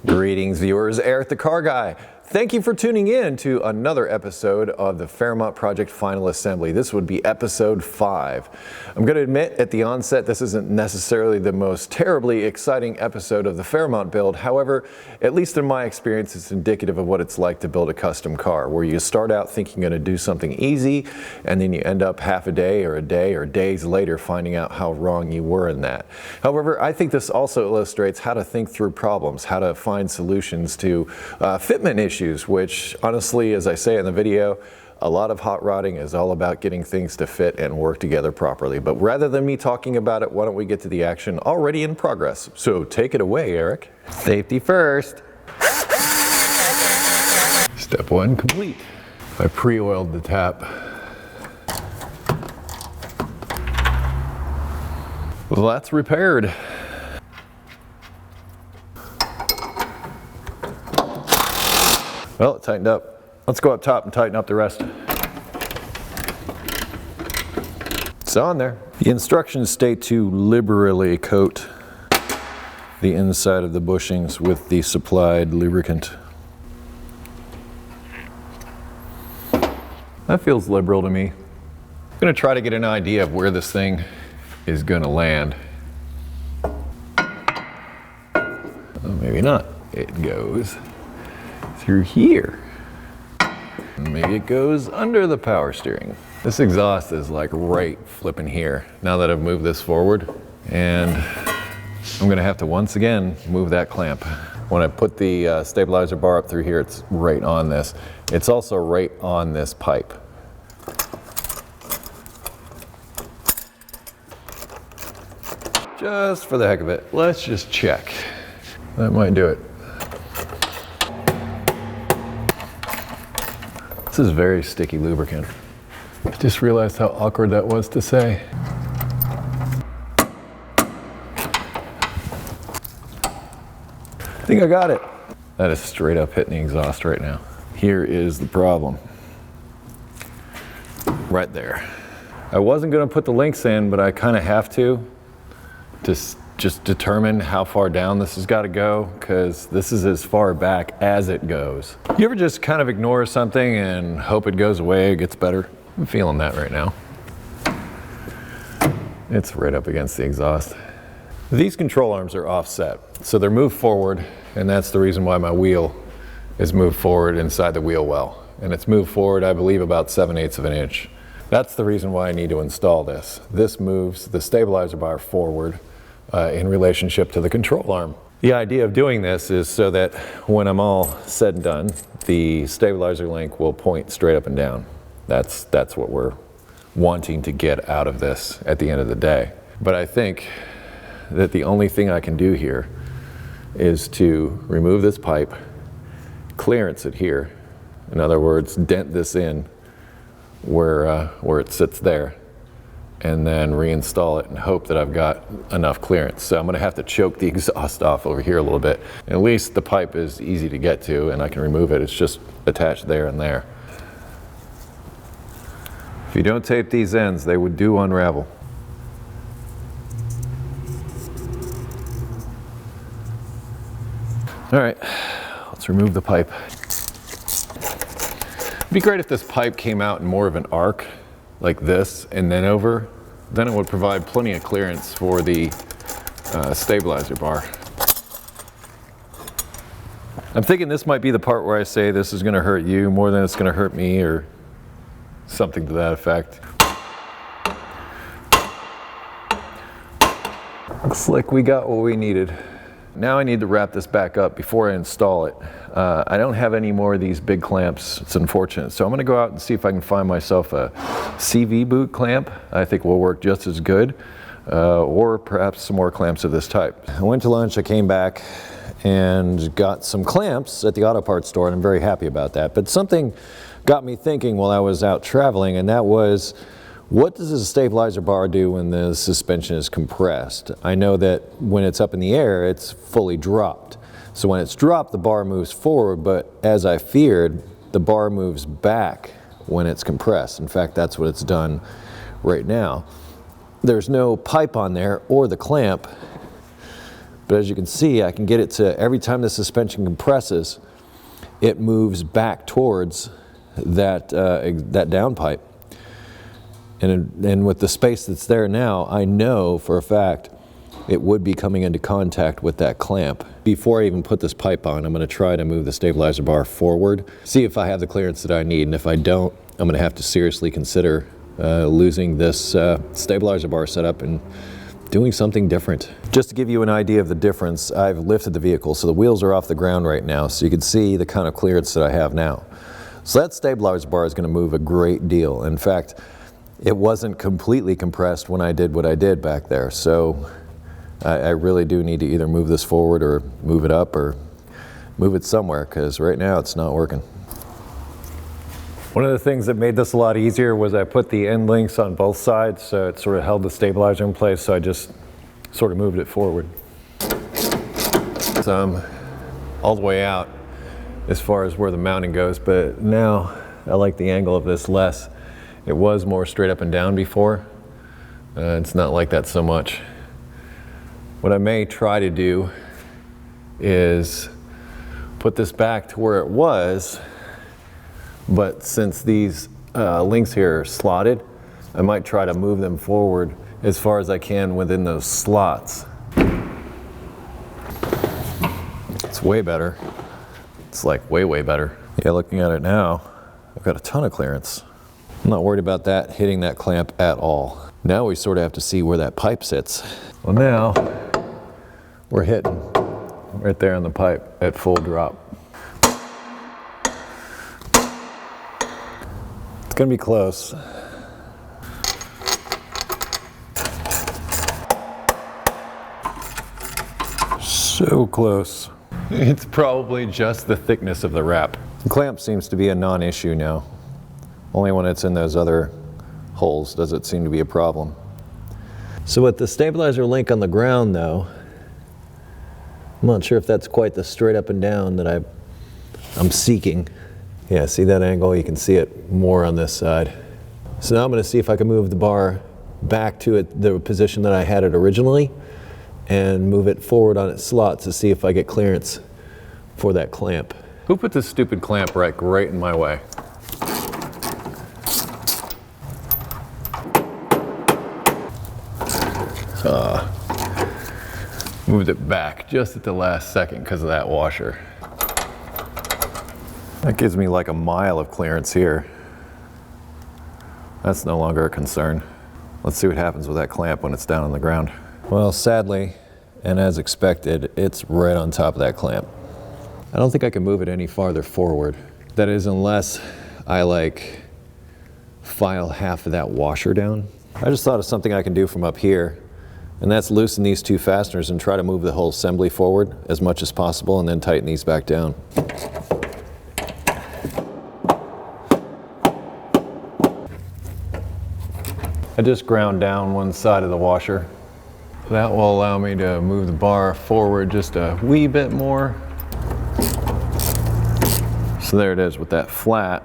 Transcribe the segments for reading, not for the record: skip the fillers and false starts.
Greetings viewers, Eric the Car Guy. Thank you for tuning in to another episode of the Fairmont Project Final Assembly. This would be episode 5. I'm going to admit at the onset this isn't necessarily the most terribly exciting episode of the Fairmont build. However, at least in my experience, it's indicative of what it's like to build a custom car, where you start out thinking you're going to do something easy, and then you end up half a day or days later finding out how wrong you were in that. However, I think this also illustrates how to think through problems, how to find solutions to fitment issues, which honestly, as I say in the video, a lot of hot rodding is all about getting things to fit and work together properly. But rather than me talking about it, why don't we get to the action already in progress? So take it away, Eric. Safety first. Step 1 complete. I pre-oiled the tap. Well, that's repaired. Well, it tightened up. Let's go up top and tighten up the rest. It's on there. The instructions state to liberally coat the inside of the bushings with the supplied lubricant. That feels liberal to me. I'm going to try to get an idea of where this thing is going to land. Oh, maybe not. It goes through here. Maybe it goes under the power steering. This exhaust is like right flipping here now that I've moved this forward, and I'm gonna have to once again move that clamp. When I put the stabilizer bar up through here, it's right on this. It's also right on this pipe. Just for the heck of it, let's just check. That might do it. This is very sticky lubricant. I just realized how awkward that was to say. I think I got it. That is straight up hitting the exhaust right now. Here is the problem. Right there. I wasn't gonna put the links in, but I kind of have to just determine how far down this has got to go, because this is as far back as it goes. You ever just kind of ignore something and hope it goes away, it gets better? I'm feeling that right now. It's right up against the exhaust. These control arms are offset, so they're moved forward, and that's the reason why my wheel is moved forward inside the wheel well. And it's moved forward, I believe, about 7/8 of an inch. That's the reason why I need to install this. This moves the stabilizer bar forward in relationship to the control arm. The idea of doing this is so that when I'm all said and done, the stabilizer link will point straight up and down. That's what we're wanting to get out of this at the end of the day. But I think that the only thing I can do here is to remove this pipe, clearance it here. In other words, dent this in where it sits there, and then reinstall it and hope that I've got enough clearance. So I'm gonna have to choke the exhaust off over here a little bit. At least the pipe is easy to get to and I can remove it. It's just attached there and there. If you don't tape these ends, they do unravel. All right, let's remove the pipe. It'd be great if this pipe came out in more of an arc, like this, and then over. Then it would provide plenty of clearance for the stabilizer bar. I'm thinking this might be the part where I say this is going to hurt you more than it's going to hurt me, or something to that effect. Looks like we got what we needed. Now I need to wrap this back up before I install it. I don't have any more of these big clamps. It's unfortunate. So I'm going to go out and see if I can find myself a CV boot clamp. I think will work just as good, or perhaps some more clamps of this type. I went to lunch, I came back and got some clamps at the auto parts store, and I'm very happy about that. But something got me thinking while I was out traveling, and that was, what does a stabilizer bar do when the suspension is compressed? I know that when it's up in the air, it's fully dropped. So when it's dropped, the bar moves forward, but as I feared, the bar moves back when it's compressed. In fact, that's what it's done right now. There's no pipe on there or the clamp, But as you can see, I can get it to, every time the suspension compresses, it moves back towards that, that downpipe. And with the space that's there now, I know for a fact it would be coming into contact with that clamp. Before I even put this pipe on, I'm going to try to move the stabilizer bar forward, see if I have the clearance that I need, and if I don't, I'm going to have to seriously consider losing this stabilizer bar setup and doing something different. Just to give you an idea of the difference, I've lifted the vehicle, so the wheels are off the ground right now, so you can see the kind of clearance that I have now. So that stabilizer bar is going to move a great deal. In fact, it wasn't completely compressed when I did what I did back there, so I really do need to either move this forward or move it up or move it somewhere, because right now it's not working. One of the things that made this a lot easier was I put the end links on both sides, so it sort of held the stabilizer in place, so I just sort of moved it forward. So I'm all the way out as far as where the mounting goes, but now I like the angle of this less. It was more straight up and down before. It's not like that so much. What I may try to do is put this back to where it was, but since these links here are slotted, I might try to move them forward as far as I can within those slots. It's way better. It's like way better. Yeah, looking at it now, I've got a ton of clearance. I'm not worried about that hitting that clamp at all. Now we sort of have to see where that pipe sits. Well, now we're hitting right there on the pipe at full drop. It's gonna be close. So close. It's probably just the thickness of the wrap. The clamp seems to be a non-issue now. Only when it's in those other holes does it seem to be a problem. So with the stabilizer link on the ground though, I'm not sure if that's quite the straight up and down that I'm seeking. Yeah, see that angle? You can see it more on this side. So now I'm going to see if I can move the bar back to the position that I had it originally and move it forward on its slots to see if I get clearance for that clamp. Who put this stupid clamp right in my way? Moved it back just at the last second because of that washer. That gives me like a mile of clearance here. That's no longer a concern. Let's see what happens with that clamp when it's down on the ground. Well, sadly, and as expected, it's right on top of that clamp. I don't think I can move it any farther forward. That is, unless I like file half of that washer down. I just thought of something I can do from up here, and that's loosen these two fasteners and try to move the whole assembly forward as much as possible and then tighten these back down. I just ground down one side of the washer. That will allow me to move the bar forward just a wee bit more. So there it is with that flat.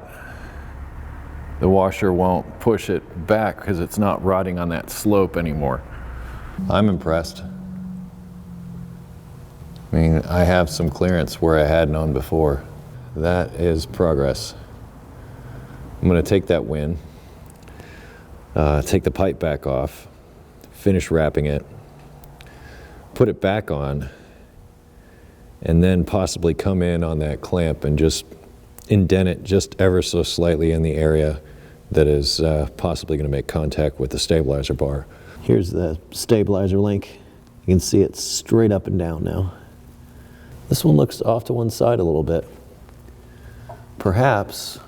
The washer won't push it back because it's not rotting on that slope anymore. I'm impressed. I mean, I have some clearance where I had none before. That is progress. I'm going to take that win, take the pipe back off, finish wrapping it, put it back on, and then possibly come in on that clamp and just indent it just ever so slightly in the area that is possibly going to make contact with the stabilizer bar. Here's the stabilizer link. You can see it's straight up and down now. This one looks off to one side a little bit. Perhaps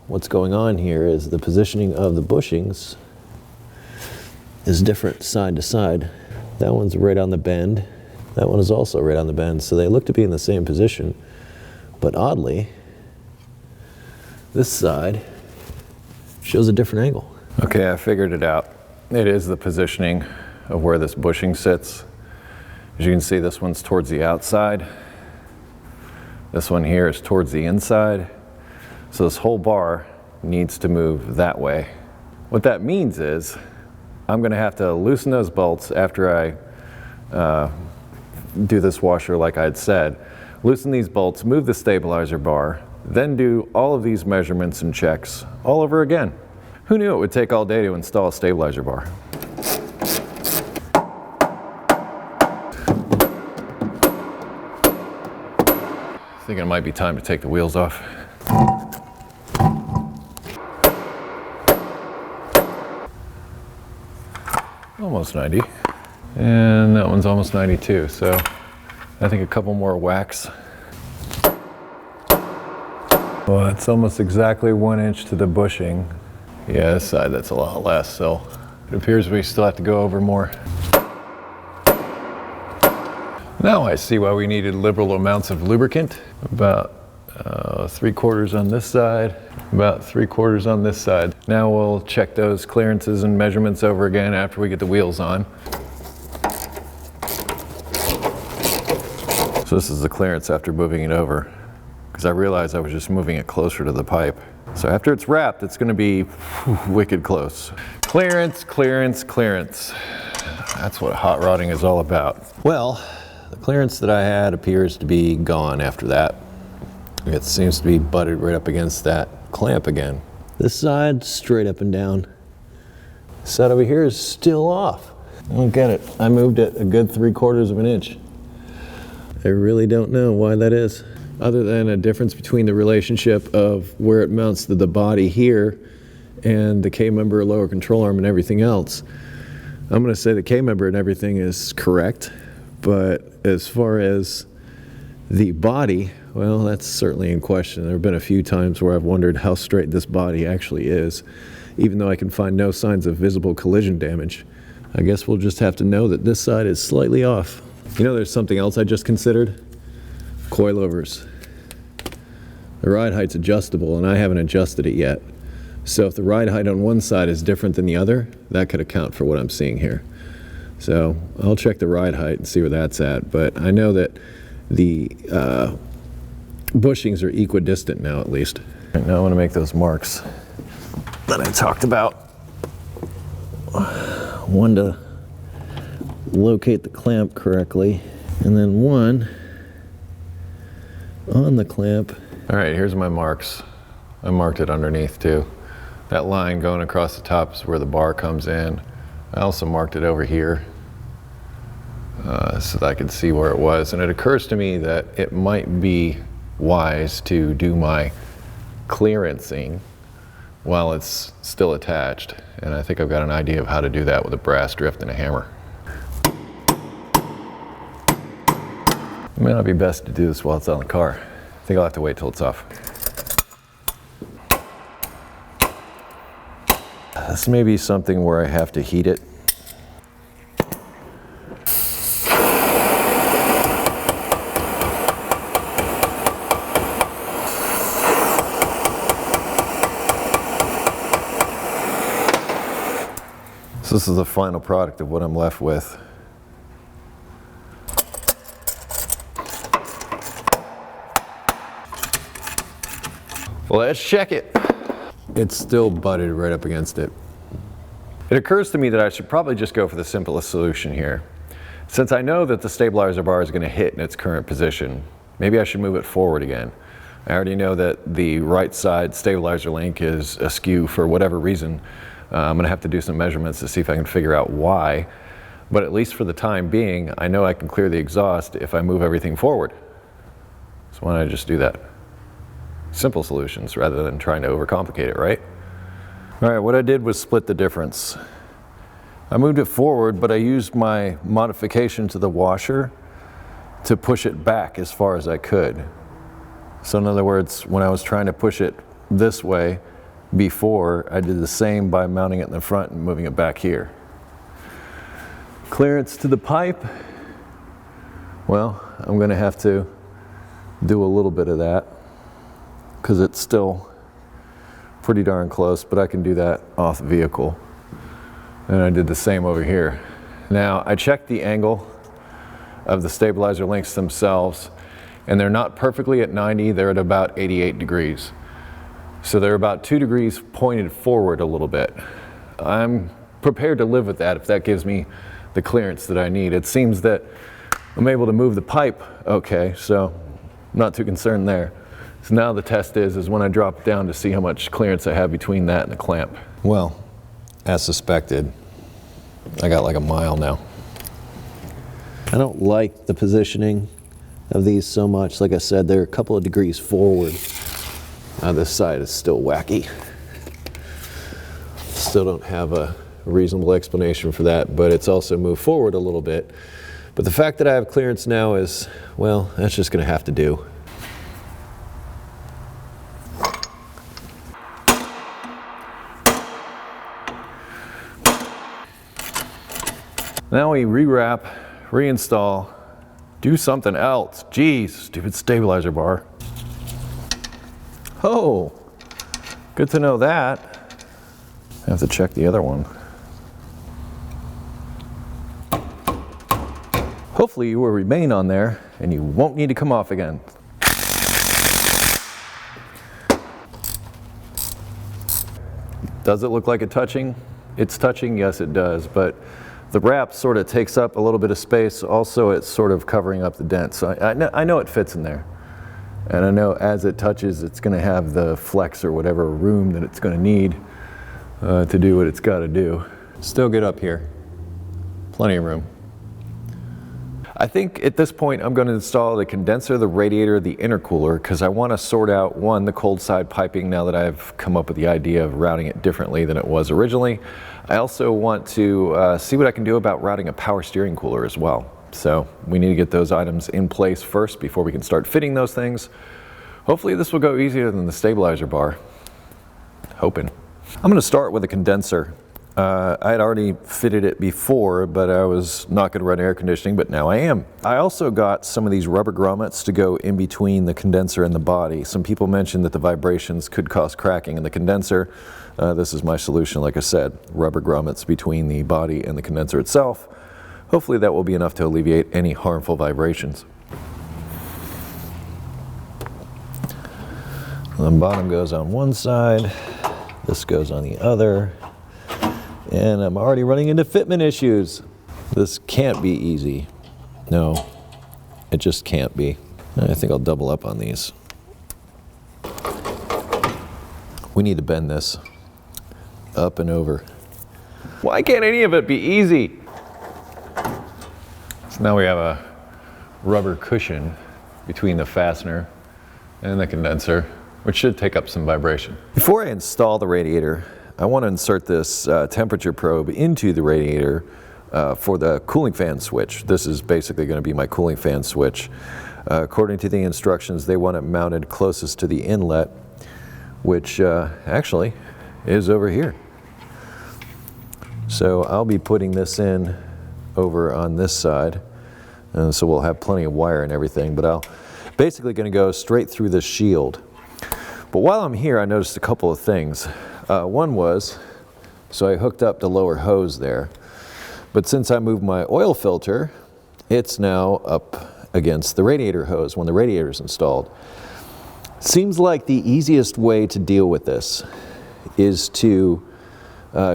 what's going on here is the positioning of the bushings is different side to side. That one's right on the bend. That one is also right on the bend. So they look to be in the same position, but oddly, this side shows a different angle. Okay, I figured it out. It is the positioning of where this bushing sits. As you can see, this one's towards the outside. This one here is towards the inside. So this whole bar needs to move that way. What that means is I'm going to have to loosen those bolts after I do this washer like I had said. Loosen these bolts, move the stabilizer bar, then do all of these measurements and checks all over again. Who knew it would take all day to install a stabilizer bar? Thinking it might be time to take the wheels off. Almost 90. And that one's almost 92, so I think a couple more whacks. Well, it's almost exactly 1 inch to the bushing. Yeah, this side, that's a lot less, so it appears we still have to go over more. Now I see why we needed liberal amounts of lubricant. About 3/4 on this side, about 3/4 on this side. Now we'll check those clearances and measurements over again after we get the wheels on. So this is the clearance after moving it over, because I realized I was just moving it closer to the pipe. So after it's wrapped, it's going to be wicked close. Clearance, clearance, clearance. That's what hot rodding is all about. Well, the clearance that I had appears to be gone after that. It seems to be butted right up against that clamp again. This side, straight up and down. This side over here is still off. I don't get it. I moved it a good 3/4 of an inch. I really don't know why that is, other than a difference between the relationship of where it mounts to the body here and the K-member, lower control arm, and everything else. I'm going to say the K-member and everything is correct, but as far as the body, well, that's certainly in question. There have been a few times where I've wondered how straight this body actually is, even though I can find no signs of visible collision damage. I guess we'll just have to know that this side is slightly off. You know, there's something else I just considered. Coilovers. The ride height's adjustable, and I haven't adjusted it yet. So if the ride height on one side is different than the other, that could account for what I'm seeing here. So I'll check the ride height and see where that's at. But I know that the bushings are equidistant now, at least. Right, now I want to make those marks that I talked about. One to locate the clamp correctly, and then one on the clamp. All right, here's my marks. I marked it underneath too. That line going across the top is where the bar comes in. I also marked it over here so that I could see where it was. And it occurs to me that it might be wise to do my clearancing while it's still attached. And I think I've got an idea of how to do that with a brass drift and a hammer. It may not be best to do this while it's on the car. I think I'll have to wait till it's off. This may be something where I have to heat it. So this is the final product of what I'm left with. Well, let's check it. It's still butted right up against it. It occurs to me that I should probably just go for the simplest solution here. Since I know that the stabilizer bar is going to hit in its current position, maybe I should move it forward again. I already know that the right side stabilizer link is askew for whatever reason. I'm going to have to do some measurements to see if I can figure out why. But at least for the time being, I know I can clear the exhaust if I move everything forward. So why don't I just do that? Simple solutions rather than trying to overcomplicate it, right? All right, what I did was split the difference. I moved it forward, but I used my modification to the washer to push it back as far as I could. So in other words, when I was trying to push it this way before, I did the same by mounting it in the front and moving it back here. Clearance to the pipe. Well, I'm going to have to do a little bit of that, because it's still pretty darn close, but I can do that off the vehicle. And I did the same over here. Now, I checked the angle of the stabilizer links themselves, and they're not perfectly at 90, they're at about 88 degrees. So they're about 2 degrees pointed forward a little bit. I'm prepared to live with that if that gives me the clearance that I need. It seems that I'm able to move the pipe okay, so I'm not too concerned there. So now the test is when I drop it down to see how much clearance I have between that and the clamp. Well, as suspected, I got like a mile now. I don't like the positioning of these so much. Like I said, they're a couple of degrees forward. This side is still wacky. Still don't have a reasonable explanation for that, but it's also moved forward a little bit. But the fact that I have clearance now is, well, that's just going to have to do. Now we rewrap, reinstall, do something else. Geez, stupid stabilizer bar. Oh, good to know that. I have to check the other one. Hopefully you will remain on there and you won't need to come off again. Does it look like it's touching? It's touching, yes it does, but the wrap sort of takes up a little bit of space. Also, it's sort of covering up the dent. So I know it fits in there. And I know as it touches, it's going to have the flex or whatever room that it's going to need to do what it's got to do. Still good up here. Plenty of room. I think at this point I'm going to install the condenser, the radiator, the intercooler, because I want to sort out, one, the cold side piping now that I've come up with the idea of routing it differently than it was originally. I also want to see what I can do about routing a power steering cooler as well. So we need to get those items in place first before we can start fitting those things. Hopefully this will go easier than the stabilizer bar. Hoping. I'm going to start with a condenser. I had already fitted it before, but I was not going to run air conditioning, but now I am. I also got some of these rubber grommets to go in between the condenser and the body. Some people mentioned that the vibrations could cause cracking in the condenser. This is my solution, like I said, rubber grommets between the body and the condenser itself. Hopefully that will be enough to alleviate any harmful vibrations. The bottom goes on one side, this goes on the other. And I'm already running into fitment issues. This can't be easy. No, it just can't be. I think I'll double up on these. We need to bend this up and over. Why can't any of it be easy? So now we have a rubber cushion between the fastener and the condenser, which should take up some vibration. Before I install the radiator, I want to insert this temperature probe into the radiator for the cooling fan switch. This is basically going to be my cooling fan switch. According to the instructions, they want it mounted closest to the inlet, which actually is over here. So I'll be putting this in over on this side, and so we'll have plenty of wire and everything, but I'm basically going to go straight through this shield. But while I'm here, I noticed a couple of things. One was, so I hooked up the lower hose there, but since I moved my oil filter, it's now up against the radiator hose when the radiator is installed. Seems like the easiest way to deal with this is to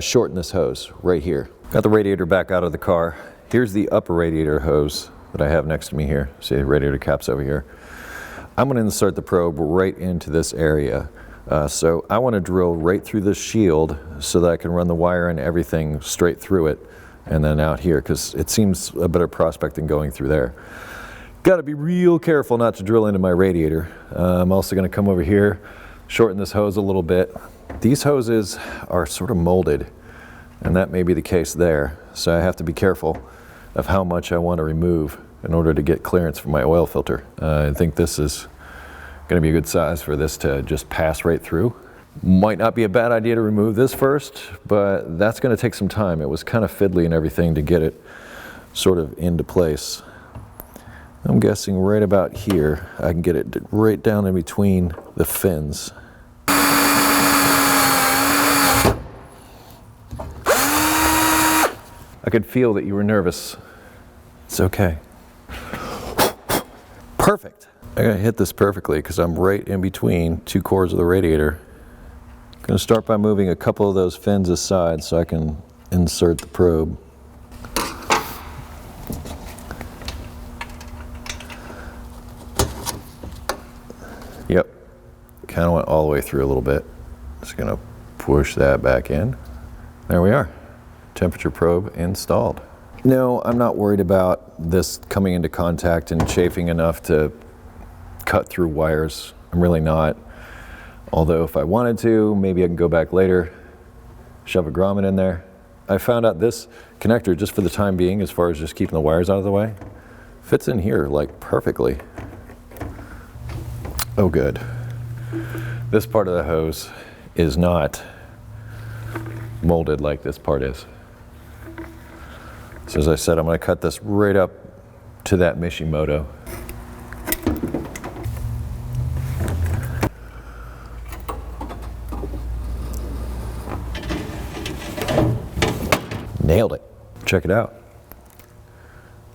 shorten this hose right here. Got the radiator back out of the car. Here's the upper radiator hose that I have next to me here. See the radiator cap's over here. I'm going to insert the probe right into this area. So I want to drill right through this shield so that I can run the wire and everything straight through it and then out here, because it seems a better prospect than going through there. Got to be real careful not to drill into my radiator. I'm also going to come over here, shorten this hose a little bit. These hoses are sort of molded, and that may be the case there. So I have to be careful of how much I want to remove in order to get clearance for my oil filter. I think this is going to be a good size for this to just pass right through. Might not be a bad idea to remove this first, but that's going to take some time. It was kind of fiddly and everything to get it sort of into place. I'm guessing right about here I can get it right down in between the fins. I could feel that you were nervous. It's okay. Perfect. I gotta hit this perfectly because I'm right in between two cores of the radiator. I'm gonna start by moving a couple of those fins aside so I can insert the probe. Yep, kind of went all the way through a little bit. Just gonna push that back in. There we are, temperature probe installed. No, I'm not worried about this coming into contact and chafing enough to cut through wires. I'm really not. Although if I wanted to, maybe I can go back later, shove a grommet in there. I found out this connector, just for the time being, as far as just keeping the wires out of the way, fits in here like perfectly. Oh good. This part of the hose is not molded like this part is. So as I said, I'm going to cut this right up to that Mishimoto. Nailed it. Check it out.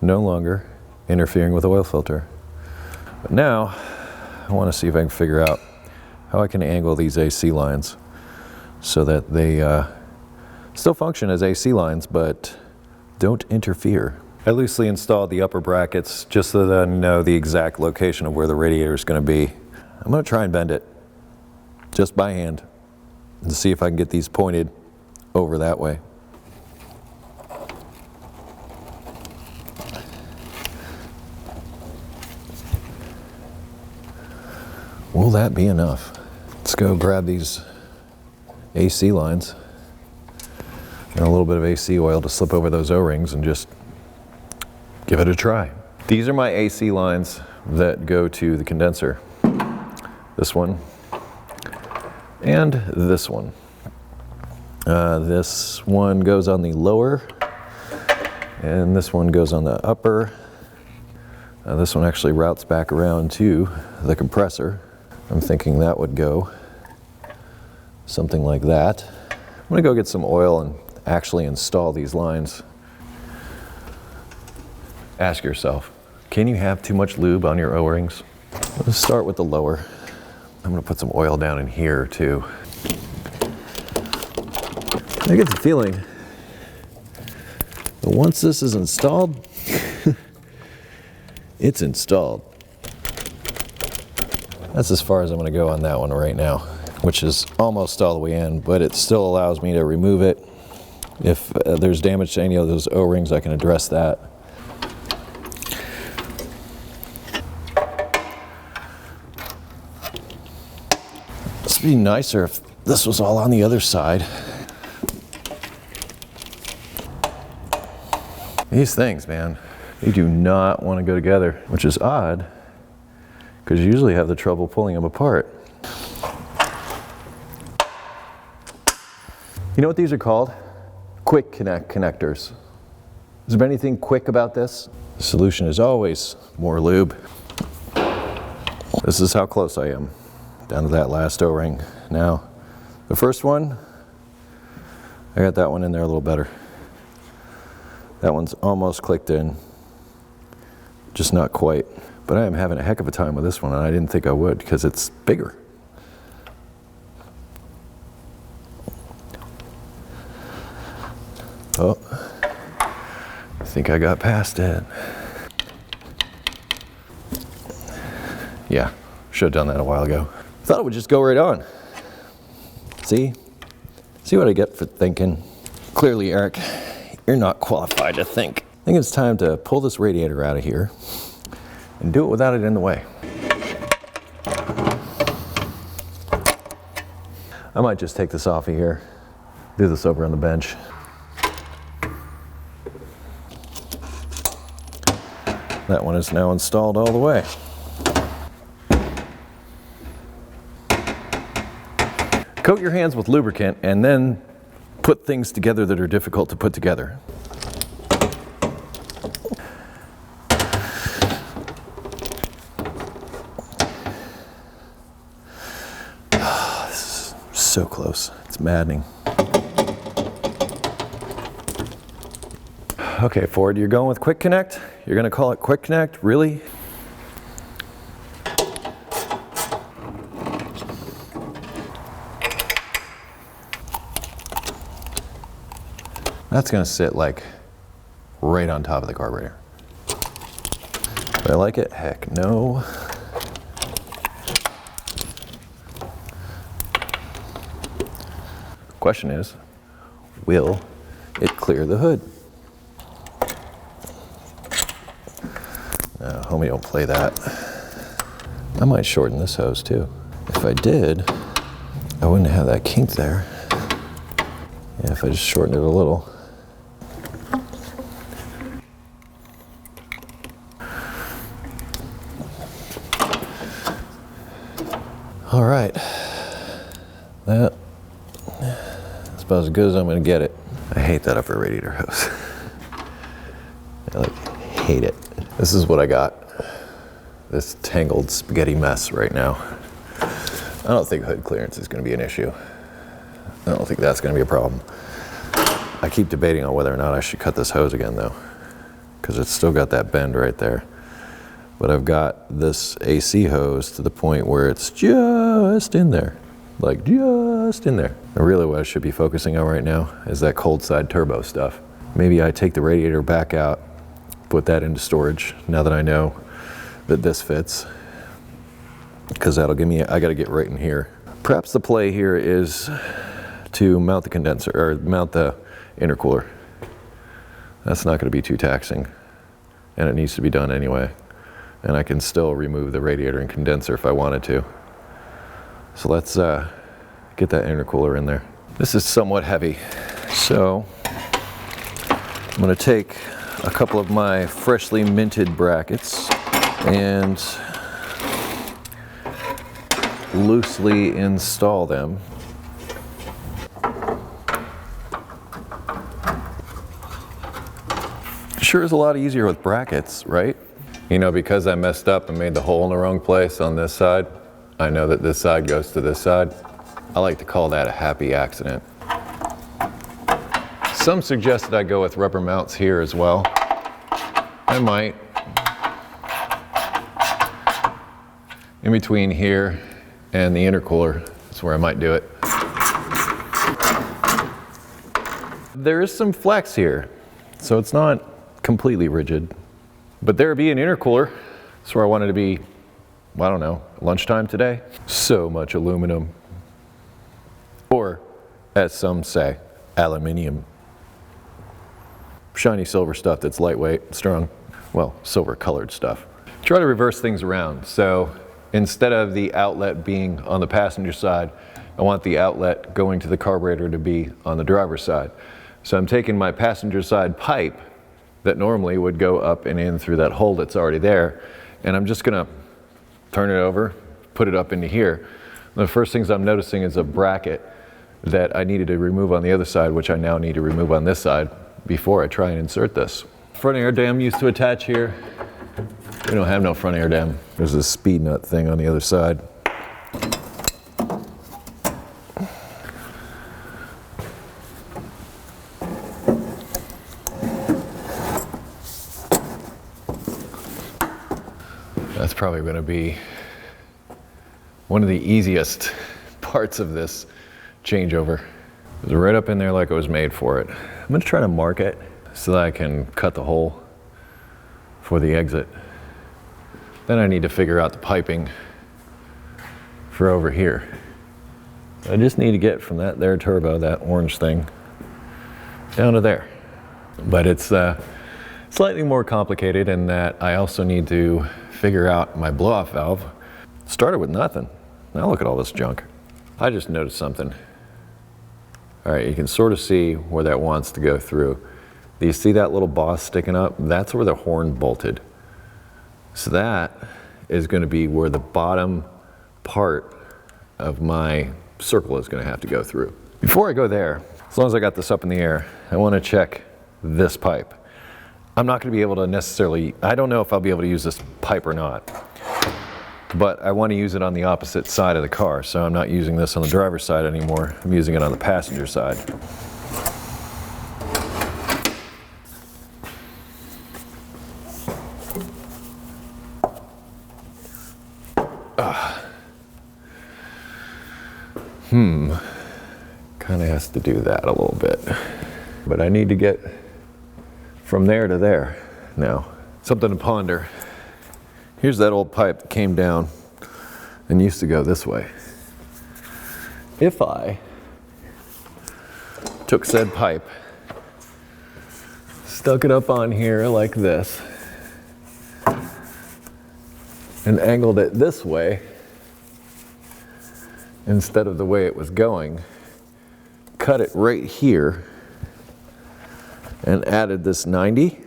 No longer interfering with the oil filter. But now I want to see if I can figure out how I can angle these AC lines so that they still function as AC lines, but don't interfere. I loosely installed the upper brackets just so that I know the exact location of where the radiator is going to be. I'm going to try and bend it just by hand and see if I can get these pointed over that way. Will that be enough? Let's go grab these AC lines and a little bit of AC oil to slip over those O-rings and just give it a try. These are my AC lines that go to the condenser. This one and this one. This one goes on the lower and this one goes on the upper. This one actually routes back around to the compressor. I'm thinking that would go something like that. I'm gonna go get some oil and actually install these lines. Ask yourself, can you have too much lube on your O-rings? Let's start with the lower. I'm gonna put some oil down in here too. I get the feeling that once this is installed, it's installed. That's as far as I'm going to go on that one right now, which is almost all the way in, but it still allows me to remove it. If there's damage to any of those O-rings, I can address that. This would be nicer if this was all on the other side. These things, man, they do not want to go together, which is odd, because you usually have the trouble pulling them apart. You know what these are called? Quick connect connectors. Is there anything quick about this? The solution is always more lube. This is how close I am, down to that last O-ring. Now, the first one, I got that one in there a little better. That one's almost clicked in, just not quite. But I am having a heck of a time with this one, and I didn't think I would because it's bigger. Oh, I think I got past it. Yeah, should have done that a while ago. Thought it would just go right on. See what I get for thinking? Clearly, Eric, you're not qualified to think. I think it's time to pull this radiator out of here and do it without it in the way. I might just take this off of here, do this over on the bench. That one is now installed all the way. Coat your hands with lubricant and then put things together that are difficult to put together. So close, it's maddening. Okay, Ford, you're going with Quick Connect? You're gonna call it Quick Connect, really? That's gonna sit like right on top of the carburetor. Do I like it? Heck no. Question is, will it clear the hood? No, homie, don't play that. I might shorten this hose too. If I did, I wouldn't have that kink there. Yeah, if I just shorten it a little. All right, that's about as good as I'm gonna get it. I hate that upper radiator hose. I hate it. This is what I got. This tangled spaghetti mess right now. I don't think hood clearance is gonna be an issue. I don't think that's gonna be a problem. I keep debating on whether or not I should cut this hose again though, because it's still got that bend right there. But I've got this AC hose to the point where it's just in there, like just in there. And really what I should be focusing on right now is that cold side turbo stuff. Maybe I take the radiator back out, put that into storage now that I know that this fits, because that'll give me, I gotta get right in here. Perhaps the play here is to mount the condenser, or mount the intercooler. That's not gonna be too taxing, and it needs to be done anyway. And I can still remove the radiator and condenser if I wanted to. So let's get that intercooler in there. This is somewhat heavy, so I'm gonna take a couple of my freshly minted brackets and loosely install them. Sure is a lot easier with brackets, right? You know, because I messed up and made the hole in the wrong place on this side, I know that this side goes to this side. I like to call that a happy accident. Some suggested I go with rubber mounts here as well. I might. In between here and the intercooler, that's where I might do it. There is some flex here, so it's not completely rigid. But there be an intercooler. That's where I wanted to be, I don't know, lunchtime today. So much aluminum. Or, as some say, aluminium. Shiny silver stuff that's lightweight, strong. Well, silver colored stuff. Try to reverse things around. So instead of the outlet being on the passenger side, I want the outlet going to the carburetor to be on the driver's side. So I'm taking my passenger side pipe that normally would go up and in through that hole that's already there, and I'm just gonna turn it over, put it up into here. The first things I'm noticing is a bracket that I needed to remove on the other side, which I now need to remove on this side before I try and insert this. Front air dam used to attach here. We don't have no front air dam. There's a speed nut thing on the other side. That's probably going to be one of the easiest parts of this changeover. It was right up in there like it was made for it. I'm going to try to mark it so that I can cut the hole for the exit. Then I need to figure out the piping for over here. I just need to get from that there turbo, that orange thing, down to there. But it's slightly more complicated in that I also need to figure out my blow-off valve. Started with nothing. Now look at all this junk. I just noticed something. All right, you can sort of see where that wants to go through. Do you see that little boss sticking up? That's where the horn bolted. So that is going to be where the bottom part of my circle is going to have to go through. Before I go there, as long as I got this up in the air, I want to check this pipe. I'm not going to be able to necessarily, I don't know if I'll be able to use this pipe or not, but I want to use it on the opposite side of the car, so I'm not using this on the driver's side anymore. I'm using it on the passenger side. Kind of has to do that a little bit, but I need to get from there to there now. Something to ponder. Here's that old pipe that came down and used to go this way. If I took said pipe, stuck it up on here like this, and angled it this way instead of the way it was going, cut it right here, and added this 90,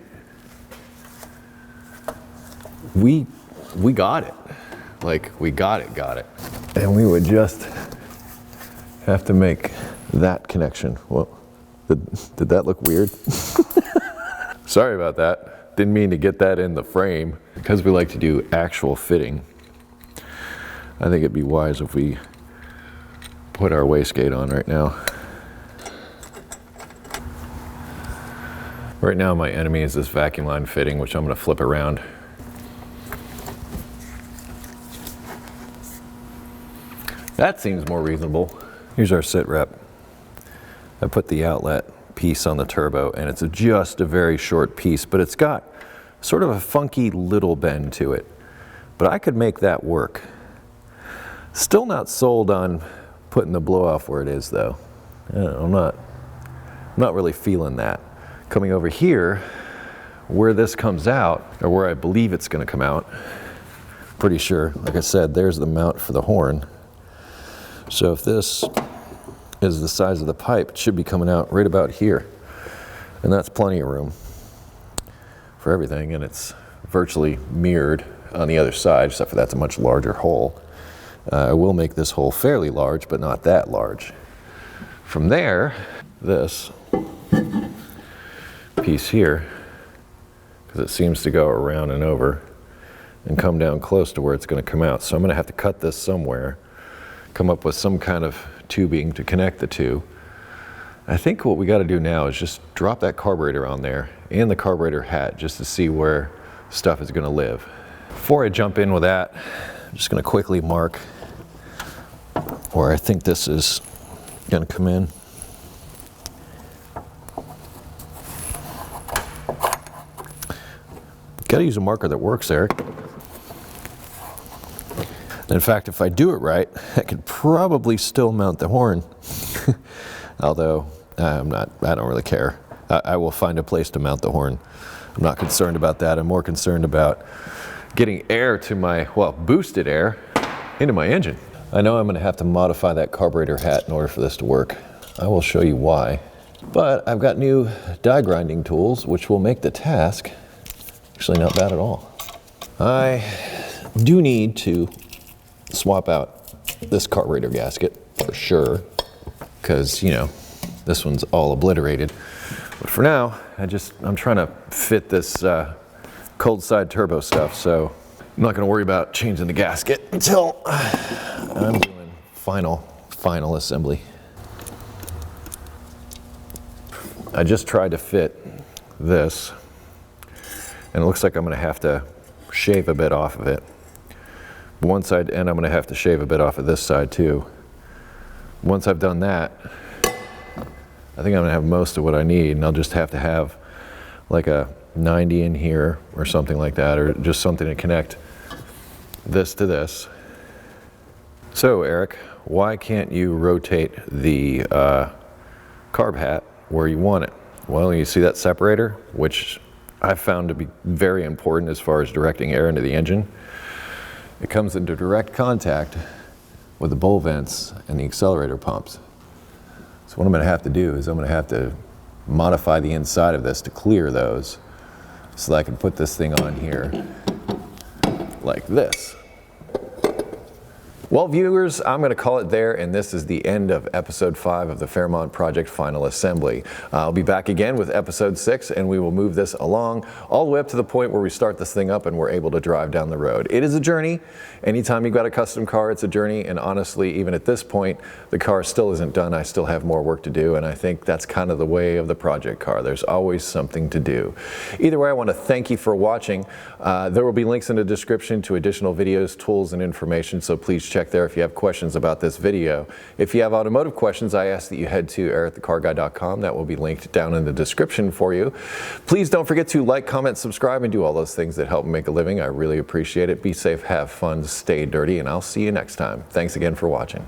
we got it. Like, we got it. And we would just have to make that connection. Well, did that look weird? Sorry about that. Didn't mean to get that in the frame. Because we like to do actual fitting, I think it'd be wise if we put our wastegate on right now. Right now my enemy is this vacuum line fitting, which I'm going to flip around. That seems more reasonable. Here's our sit rep. I put the outlet piece on the turbo, and it's just a very short piece, but it's got sort of a funky little bend to it. But I could make that work. Still not sold on putting the blow off where it is though. I'm not really feeling that. Coming over here, where this comes out, or where I believe it's gonna come out, pretty sure, like I said, there's the mount for the horn. So if this is the size of the pipe, it should be coming out right about here. And that's plenty of room for everything, and it's virtually mirrored on the other side, except for that's a much larger hole. I will make this hole fairly large, but not that large. From there, this piece here, because it seems to go around and over and come down close to where it's going to come out. So I'm going to have to cut this somewhere, come up with some kind of tubing to connect the two. I think what we got to do now is just drop that carburetor on there and the carburetor hat just to see where stuff is going to live. Before I jump in with that, I'm just going to quickly mark where I think this is going to come in. Got to use a marker that works, Eric. In fact, if I do it right, I could probably still mount the horn. Although I don't really care. I will find a place to mount the horn. I'm not concerned about that. I'm more concerned about getting air to my, well, boosted air into my engine. I know I'm going to have to modify that carburetor hat in order for this to work. I will show you why. But I've got new die grinding tools, which will make the task actually not bad at all. I do need to swap out this carburetor gasket for sure, because, you know, this one's all obliterated. But for now, I'm trying to fit this cold side turbo stuff, so I'm not going to worry about changing the gasket until I'm doing final assembly. I just tried to fit this, and it looks like I'm going to have to shave a bit off of it. One side, and I'm going to have to shave a bit off of this side too. Once I've done that, I think I'm going to have most of what I need, and I'll just have to have like a 90 in here or something like that, or just something to connect this to this. So Eric, why can't you rotate the carb hat where you want it? Well, you see that separator, which I found to be very important as far as directing air into the engine. It comes into direct contact with the bowl vents and the accelerator pumps. So what I'm going to have to do is I'm going to have to modify the inside of this to clear those so that I can put this thing on here like this. Well, viewers, I'm going to call it there, and this is the end of episode 5 of the Fairmont Project Final Assembly. I'll be back again with episode 6, and we will move this along all the way up to the point where we start this thing up and we're able to drive down the road. It is a journey. Anytime you've got a custom car, it's a journey, and honestly, even at this point, the car still isn't done. I still have more work to do, and I think that's kind of the way of the project car. There's always something to do. Either way, I want to thank you for watching. There will be links in the description to additional videos, tools, and information, so please check there if you have questions about this video. If you have automotive questions, I ask that you head to EricTheCarGuy.com. That will be linked down in the description for you. Please don't forget to like, comment, subscribe, and do all those things that help me make a living. I really appreciate it. Be safe, have fun, stay dirty, and I'll see you next time. Thanks again for watching.